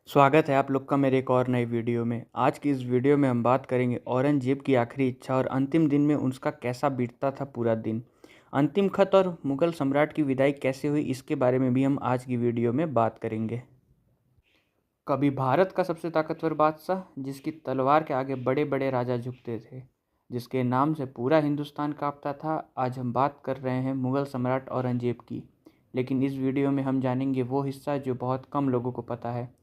स्वागत है आप लोग का मेरे एक और नई वीडियो में। आज की इस वीडियो में हम बात करेंगे औरंगजेब की आखिरी इच्छा और अंतिम दिन में उसका कैसा बीतता था पूरा दिन। अंतिम खत और मुगल सम्राट की विदाई कैसे हुई, इसके बारे में भी हम आज की वीडियो में बात करेंगे। कभी भारत का सबसे ताकतवर बादशाह, जिसकी तलवार के आगे बड़े बड़े राजा झुकते थे, जिसके नाम से पूरा हिंदुस्तान कांपता था, आज हम बात कर रहे हैं मुगल सम्राट औरंगजेब की। लेकिन इस वीडियो में हम जानेंगे वो हिस्सा जो बहुत कम लोगों को पता है,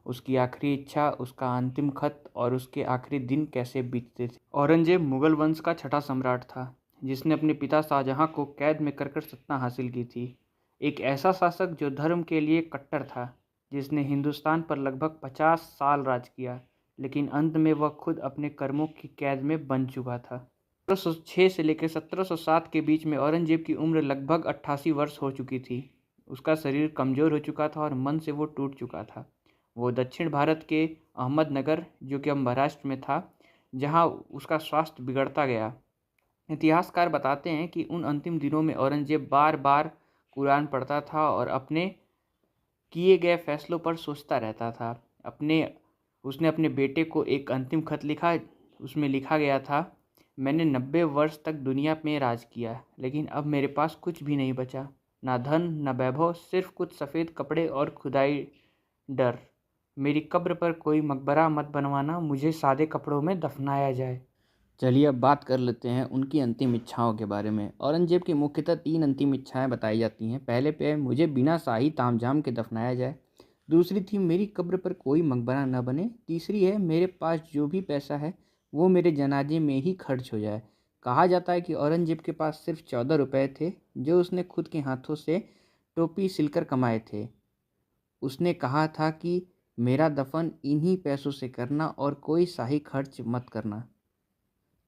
उसकी आखिरी इच्छा, उसका अंतिम खत और उसके आखिरी दिन कैसे बीतते थे। औरंगजेब मुगल वंश का छठा सम्राट था, जिसने अपने पिता शाहजहां को कैद में कर सत्ता हासिल की थी। एक ऐसा शासक जो धर्म के लिए कट्टर था, जिसने हिंदुस्तान पर लगभग 50 साल राज किया, लेकिन अंत में वह खुद अपने कर्मों की कैद में बन चुका था। 1706 से लेकर 1707 के बीच में औरंगजेब की उम्र लगभग 88 वर्ष हो चुकी थी। उसका शरीर कमज़ोर हो चुका था और मन से वो टूट चुका था। वो दक्षिण भारत के अहमदनगर, जो कि अब महाराष्ट्र में था, जहां उसका स्वास्थ्य बिगड़ता गया। इतिहासकार बताते हैं कि उन अंतिम दिनों में औरंगजेब बार बार कुरान पढ़ता था और अपने किए गए फैसलों पर सोचता रहता था। उसने अपने बेटे को एक अंतिम खत लिखा। उसमें लिखा गया था, मैंने 90 वर्ष तक दुनिया में राज किया, लेकिन अब मेरे पास कुछ भी नहीं बचा, ना धन ना वैभव, सिर्फ कुछ सफ़ेद कपड़े और खुदाई डर। मेरी कब्र पर कोई मकबरा मत बनवाना, मुझे सादे कपड़ों में दफनाया जाए। चलिए अब बात कर लेते हैं उनकी अंतिम इच्छाओं के बारे में। औरंगजेब की मुख्यतः 3 अंतिम इच्छाएं बताई जाती हैं। पहले पे मुझे बिना शाही तामझाम के दफनाया जाए। दूसरी थी मेरी कब्र पर कोई मकबरा न बने। तीसरी है मेरे पास जो भी पैसा है वो मेरे जनाजे में ही खर्च हो जाए। कहा जाता है कि औरंगजेब के पास सिर्फ 14 रुपये थे, जो उसने खुद के हाथों से टोपी सिलकर कमाए थे। उसने कहा था कि मेरा दफन इन्हीं पैसों से करना और कोई शाही खर्च मत करना।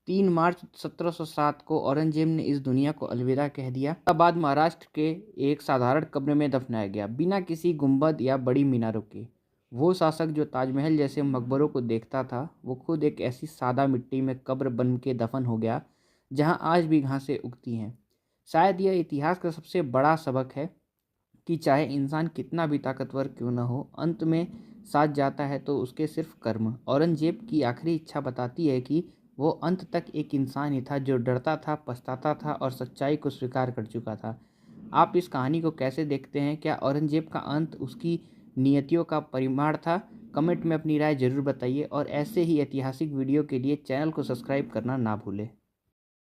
3 मार्च 1707 को औरंगजेब ने इस दुनिया को अलविदा कह दिया। बाद महाराष्ट्र के एक साधारण कब्र में दफनाया गया, बिना किसी गुंबद या बड़ी मीनारों के। वो शासक जो ताजमहल जैसे मकबरों को देखता था, वो खुद एक ऐसी सादा मिट्टी में कब्र बन के दफन हो गया, जहां आज भी घासें उगती हैं। शायद यह इतिहास का सबसे बड़ा सबक है कि चाहे इंसान कितना भी ताकतवर क्यों न हो, अंत में साथ जाता है तो उसके सिर्फ कर्म। औरंगजेब की आखिरी इच्छा बताती है कि वो अंत तक एक इंसान ही था, जो डरता था, पछताता था और सच्चाई को स्वीकार कर चुका था। आप इस कहानी को कैसे देखते हैं? क्या औरंगजेब का अंत उसकी नियतियों का परिमाण था? कमेंट में अपनी राय जरूर बताइए और ऐसे ही ऐतिहासिक वीडियो के लिए चैनल को सब्सक्राइब करना ना भूलें।